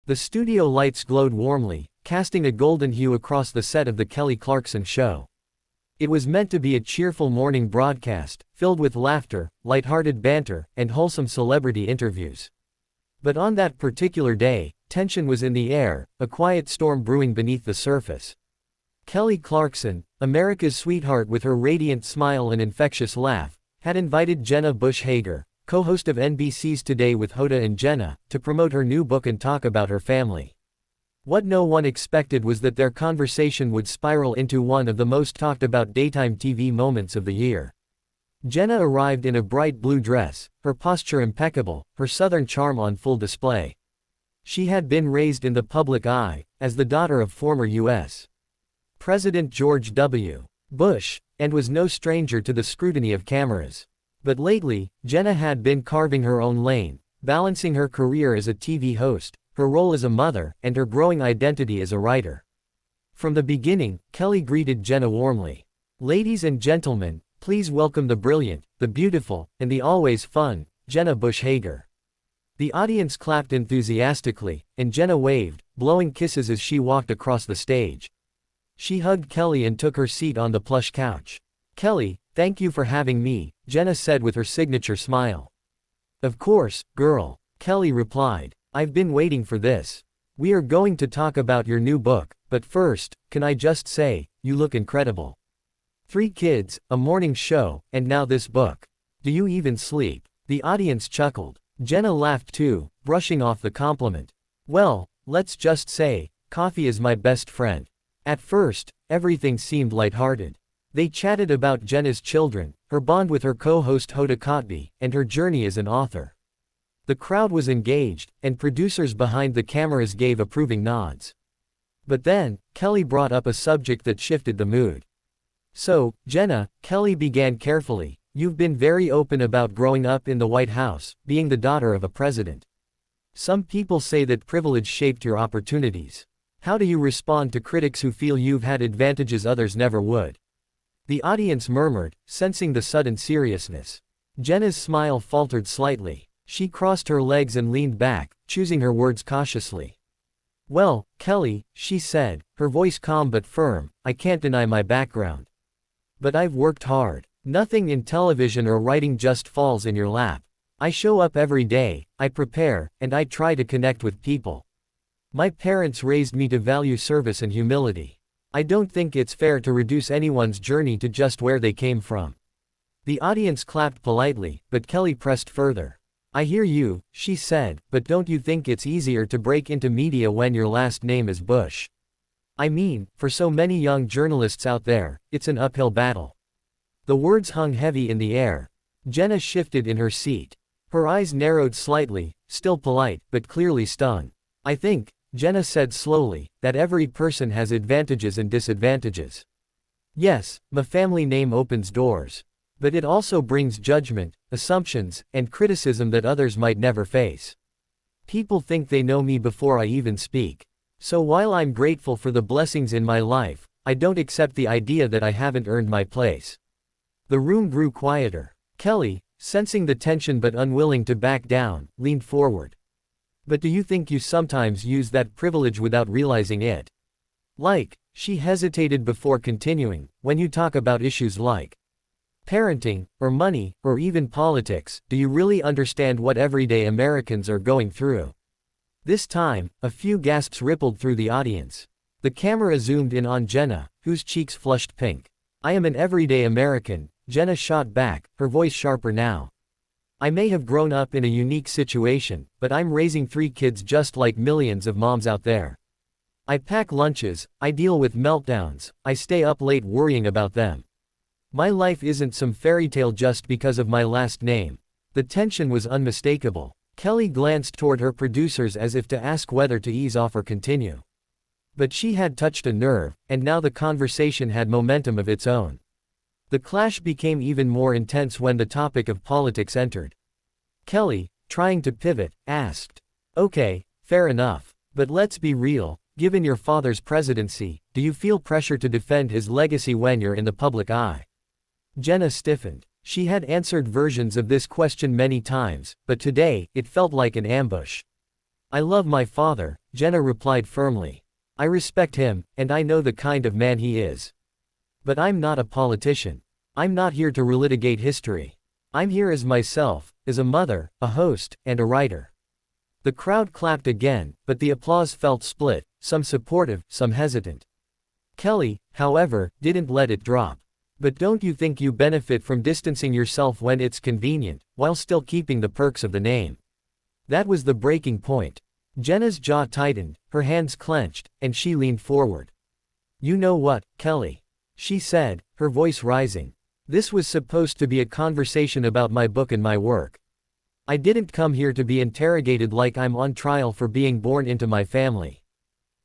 The studio lights glowed warmly, casting a golden hue across the set of the Kelly Clarkson Show. It was meant to be a cheerful morning broadcast, filled with laughter, lighthearted banter, and wholesome celebrity interviews. But on that particular day, tension was in the air, a quiet storm brewing beneath the surface. Kelly Clarkson, America's sweetheart with her radiant smile and infectious laugh, had invited Jenna Hager, co-host of NBC's Today with Hoda and Jenna, to promote her new book and talk about her family. What no one expected was that their conversation would spiral into one of the most talked about daytime TV moments of the year. Jenna arrived in a bright blue dress, her posture impeccable, her southern charm on full display. She had been raised in the public eye, as the daughter of former U.S. President George W. Bush, and was no stranger to the scrutiny of cameras. But lately, Jenna had been carving her own lane, balancing her career as a TV host, her role as a mother, and her growing identity as a writer. From the beginning, Kelly greeted Jenna warmly. "Ladies and gentlemen, please welcome the brilliant, the beautiful, and the always fun, Jenna Hager." The audience clapped enthusiastically, and Jenna waved, blowing kisses as she walked across the stage. She hugged Kelly and took her seat on the plush couch. "Kelly, thank you for having me," Jenna said with her signature smile. "Of course, girl," Kelly replied. "I've been waiting for this. We are going to talk about your new book, but first, can I just say, you look incredible. 3 kids, a morning show, and now this book. Do you even sleep?" The audience chuckled. Jenna laughed too, brushing off the compliment. "Well, let's just say, coffee is my best friend." At first, everything seemed lighthearted. They chatted about Jenna's children, her bond with her co-host Hoda, and her journey as an author. The crowd was engaged, and producers behind the cameras gave approving nods. But then, Kelly brought up a subject that shifted the mood. "So, Jenna," Kelly began carefully, "you've been very open about growing up in the White House, being the daughter of a president. Some people say that privilege shaped your opportunities. How do you respond to critics who feel you've had advantages others never would?" The audience murmured, sensing the sudden seriousness. Jenna's smile faltered slightly. She crossed her legs and leaned back, choosing her words cautiously. "Well, Kelly," she said, her voice calm but firm, "I can't deny my background. But I've worked hard. Nothing in television or writing just falls in your lap. I show up every day, I prepare, and I try to connect with people. My parents raised me to value service and humility. I don't think it's fair to reduce anyone's journey to just where they came from." The audience clapped politely, but Kelly pressed further. "I hear you," she said, "but don't you think it's easier to break into media when your last name is Bush? I mean, for so many young journalists out there, it's an uphill battle." The words hung heavy in the air. Jenna shifted in her seat. Her eyes narrowed slightly, still polite, but clearly stung. "I think," Jenna said slowly, "that every person has advantages and disadvantages. Yes, my family name opens doors. But it also brings judgment, assumptions, and criticism that others might never face. People think they know me before I even speak. So while I'm grateful for the blessings in my life, I don't accept the idea that I haven't earned my place." The room grew quieter. Kelly, sensing the tension but unwilling to back down, leaned forward. "But do you think you sometimes use that privilege without realizing it? Like," she hesitated before continuing, "when you talk about issues like parenting, or money, or even politics, do you really understand what everyday Americans are going through?" This time, a few gasps rippled through the audience. The camera zoomed in on Jenna, whose cheeks flushed pink. "I am an everyday American," Jenna shot back, her voice sharper now. "I may have grown up in a unique situation, but I'm raising 3 kids just like millions of moms out there. I pack lunches, I deal with meltdowns, I stay up late worrying about them. My life isn't some fairy tale just because of my last name." The tension was unmistakable. Kelly glanced toward her producers as if to ask whether to ease off or continue. But she had touched a nerve, and now the conversation had momentum of its own. The clash became even more intense when the topic of politics entered. Kelly, trying to pivot, asked, "Okay, fair enough. But let's be real, given your father's presidency, do you feel pressure to defend his legacy when you're in the public eye?" Jenna stiffened. She had answered versions of this question many times, but today, it felt like an ambush. I love my father, Jenna replied firmly. I respect him, and I know the kind of man he is. But I'm not a politician. I'm not here to relitigate history. I'm here as myself, as a mother, a host, and a writer. The crowd clapped again, but the applause felt split, some supportive, some hesitant. Kelly, however, didn't let it drop. But don't you think you benefit from distancing yourself when it's convenient, while still keeping the perks of the name? That was the breaking point. Jenna's jaw tightened, her hands clenched, and she leaned forward. You know what, Kelly? She said, her voice rising. This was supposed to be a conversation about my book and my work. I didn't come here to be interrogated like I'm on trial for being born into my family.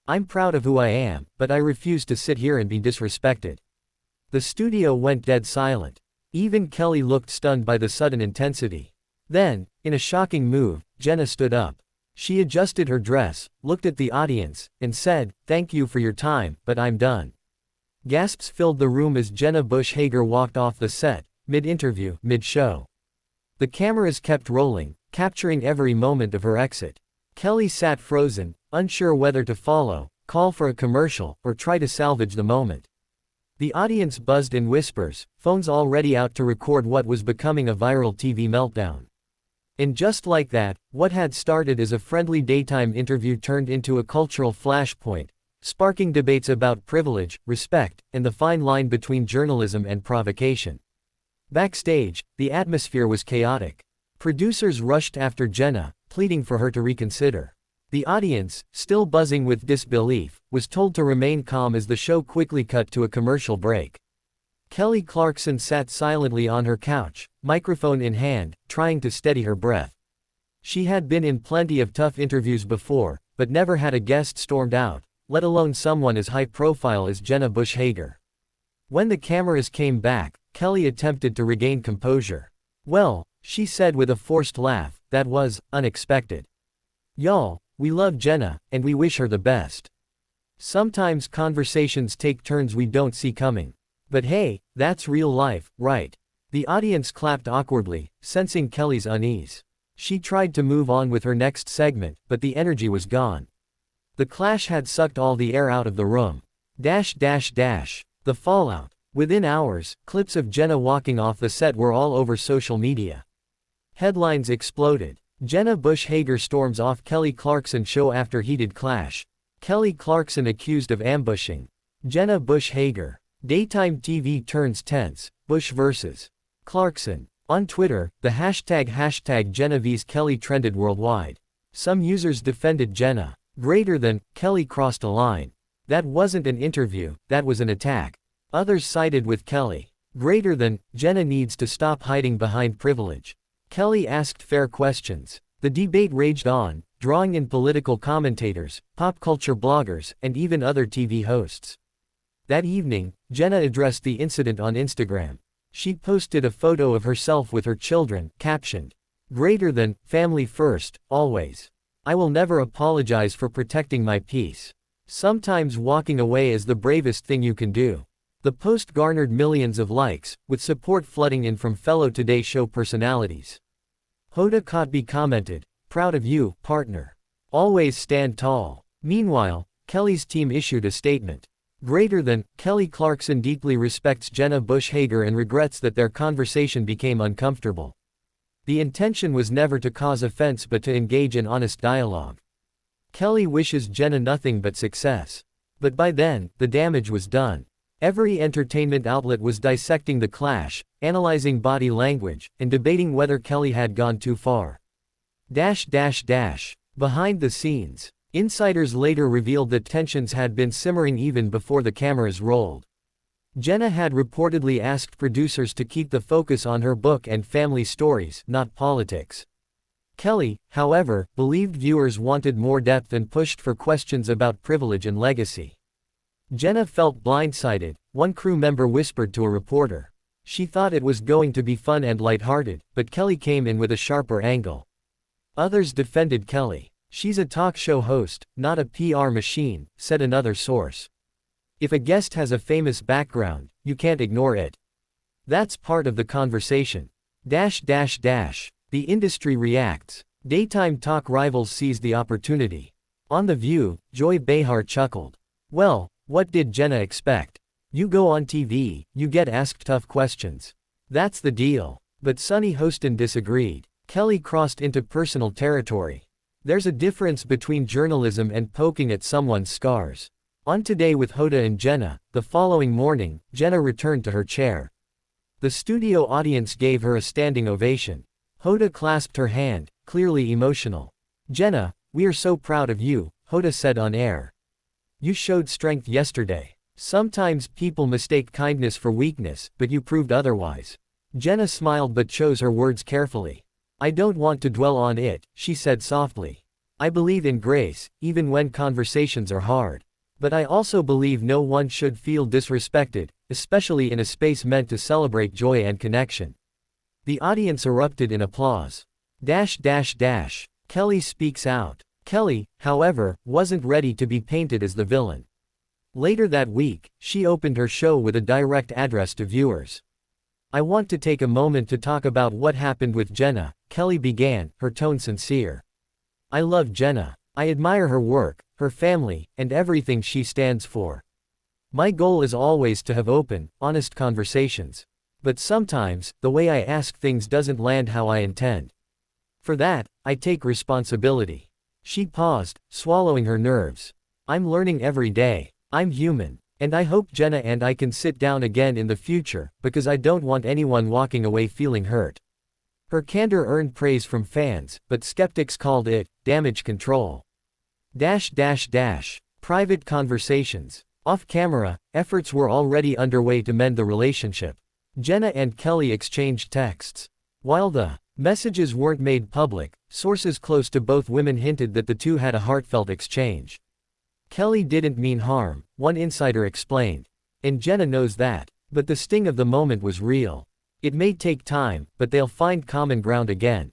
I'm proud of who I am, but I refuse to sit here and be disrespected. The studio went dead silent. Even Kelly looked stunned by the sudden intensity. Then, in a shocking move, Jenna stood up. She adjusted her dress, looked at the audience, and said, "Thank you for your time, but I'm done." Gasps filled the room as Jenna Bush Hager walked off the set, mid-interview, mid-show. The cameras kept rolling, capturing every moment of her exit. Kelly sat frozen, unsure whether to follow, call for a commercial, or try to salvage the moment. The audience buzzed in whispers, phones already out to record what was becoming a viral TV meltdown. And just like that, what had started as a friendly daytime interview turned into a cultural flashpoint, sparking debates about privilege, respect, and the fine line between journalism and provocation. Backstage, the atmosphere was chaotic. Producers rushed after Jenna, pleading for her to reconsider. The audience, still buzzing with disbelief, was told to remain calm as the show quickly cut to a commercial break. Kelly Clarkson sat silently on her couch, microphone in hand, trying to steady her breath. She had been in plenty of tough interviews before, but never had a guest stormed out, let alone someone as high profile as Jenna Bush Hager. When the cameras came back, Kelly attempted to regain composure. "Well," she said with a forced laugh, "that was unexpected. Y'all, we love Jenna, and we wish her the best. Sometimes conversations take turns we don't see coming. But hey, that's real life, right?" The audience clapped awkwardly, sensing Kelly's unease. She tried to move on with her next segment, but the energy was gone. The clash had sucked all the air out of the room. The fallout. Within hours, clips of Jenna walking off the set were all over social media. Headlines exploded. Jenna Bush Hager storms off Kelly Clarkson show after heated clash. Kelly Clarkson accused of ambushing. Jenna Bush Hager. Daytime TV turns tense, Bush vs. Clarkson. On Twitter, the hashtag Jenna vs Kelly trended worldwide. Some users defended Jenna. Kelly crossed a line. That wasn't an interview, that was an attack. Others sided with Kelly. Jenna needs to stop hiding behind privilege. Kelly asked fair questions. The debate raged on, drawing in political commentators, pop culture bloggers, and even other TV hosts. That evening, Jenna addressed the incident on Instagram. She posted a photo of herself with her children, captioned, "Family first, always. I will never apologize for protecting my peace. Sometimes walking away is the bravest thing you can do." The post garnered millions of likes, with support flooding in from fellow Today Show personalities. Hoda Kotb commented, "Proud of you, partner. Always stand tall." Meanwhile, Kelly's team issued a statement. Kelly Clarkson deeply respects Jenna Bush Hager and regrets that their conversation became uncomfortable. The intention was never to cause offense but to engage in honest dialogue. Kelly wishes Jenna nothing but success. But by then, the damage was done. Every entertainment outlet was dissecting the clash, analyzing body language, and debating whether Kelly had gone too far. Behind the scenes. Insiders later revealed that tensions had been simmering even before the cameras rolled. Jenna had reportedly asked producers to keep the focus on her book and family stories, not politics. Kelly, however, believed viewers wanted more depth and pushed for questions about privilege and legacy. Jenna felt blindsided, one crew member whispered to a reporter. She thought it was going to be fun and lighthearted, but Kelly came in with a sharper angle. Others defended Kelly. "She's a talk show host, not a PR machine," said another source. "If a guest has a famous background, you can't ignore it. That's part of the conversation." The industry reacts. Daytime talk rivals seized the opportunity. On The View, Joy Behar chuckled. Well, what did Jenna expect? You go on TV, you get asked tough questions. That's the deal. But Sunny Hostin disagreed. Kelly crossed into personal territory. There's a difference between journalism and poking at someone's scars. On Today with Hoda and Jenna, the following morning, Jenna returned to her chair. The studio audience gave her a standing ovation. Hoda clasped her hand, clearly emotional. Jenna, we are so proud of you, Hoda said on air. You showed strength yesterday. Sometimes people mistake kindness for weakness, but you proved otherwise. Jenna smiled but chose her words carefully. I don't want to dwell on it, she said softly. I believe in grace, even when conversations are hard. But I also believe no one should feel disrespected, especially in a space meant to celebrate joy and connection. The audience erupted in applause. Kelly speaks out. Kelly, however, wasn't ready to be painted as the villain. Later that week, she opened her show with a direct address to viewers. I want to take a moment to talk about what happened with Jenna, Kelly began, her tone sincere. I love Jenna. I admire her work, her family, and everything she stands for. My goal is always to have open, honest conversations. But sometimes, the way I ask things doesn't land how I intend. For that, I take responsibility. She paused, swallowing her nerves. I'm learning every day. I'm human. And I hope Jenna and I can sit down again in the future, because I don't want anyone walking away feeling hurt. Her candor earned praise from fans, but skeptics called it damage control. Private conversations. Off camera, efforts were already underway to mend the relationship. Jenna and Kelly exchanged texts. While the messages weren't made public, sources close to both women hinted that the two had a heartfelt exchange. Kelly didn't mean harm, one insider explained. And Jenna knows that. But the sting of the moment was real. It may take time, but they'll find common ground again.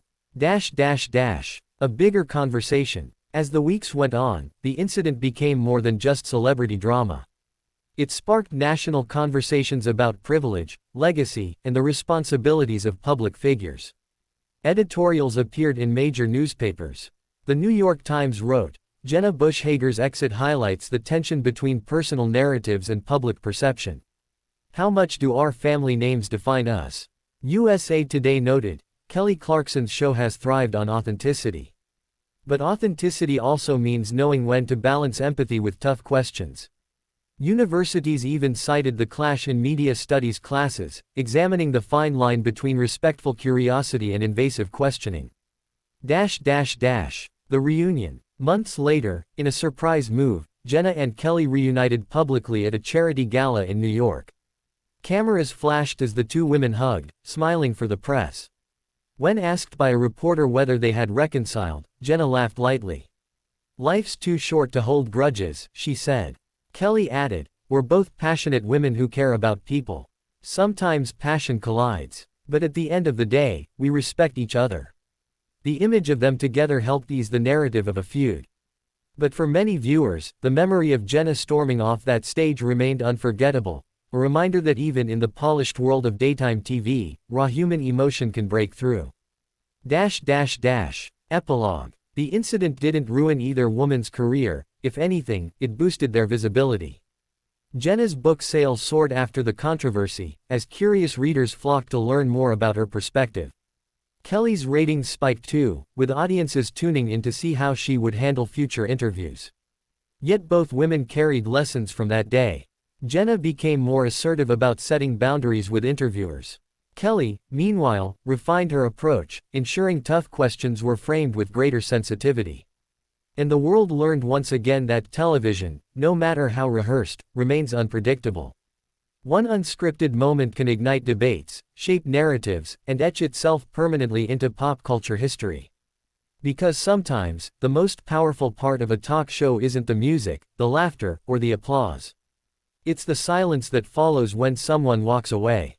A bigger conversation. As the weeks went on, the incident became more than just celebrity drama. It sparked national conversations about privilege, legacy, and the responsibilities of public figures. Editorials appeared in major newspapers. The New York Times wrote, Jenna Bush Hager's exit highlights the tension between personal narratives and public perception. How much do our family names define us? USA Today noted, Kelly Clarkson's show has thrived on authenticity. But authenticity also means knowing when to balance empathy with tough questions. Universities even cited the clash in media studies classes, examining the fine line between respectful curiosity and invasive questioning. The reunion. Months later, in a surprise move, Jenna and Kelly reunited publicly at a charity gala in New York. Cameras flashed as the two women hugged, smiling for the press. When asked by a reporter whether they had reconciled, Jenna laughed lightly. Life's too short to hold grudges, she said. Kelly added, we're both passionate women who care about people. Sometimes passion collides. But at the end of the day, we respect each other. The image of them together helped ease the narrative of a feud. But for many viewers, the memory of Jenna storming off that stage remained unforgettable, a reminder that even in the polished world of daytime TV, raw human emotion can break through. Epilogue. The incident didn't ruin either woman's career, if anything, it boosted their visibility. Jenna's book sales soared after the controversy, as curious readers flocked to learn more about her perspective. Kelly's ratings spiked too, with audiences tuning in to see how she would handle future interviews. Yet both women carried lessons from that day. Jenna became more assertive about setting boundaries with interviewers. Kelly, meanwhile, refined her approach, ensuring tough questions were framed with greater sensitivity. And the world learned once again that television, no matter how rehearsed, remains unpredictable. One unscripted moment can ignite debates, shape narratives, and etch itself permanently into pop culture history. Because sometimes, the most powerful part of a talk show isn't the music, the laughter, or the applause. It's the silence that follows when someone walks away.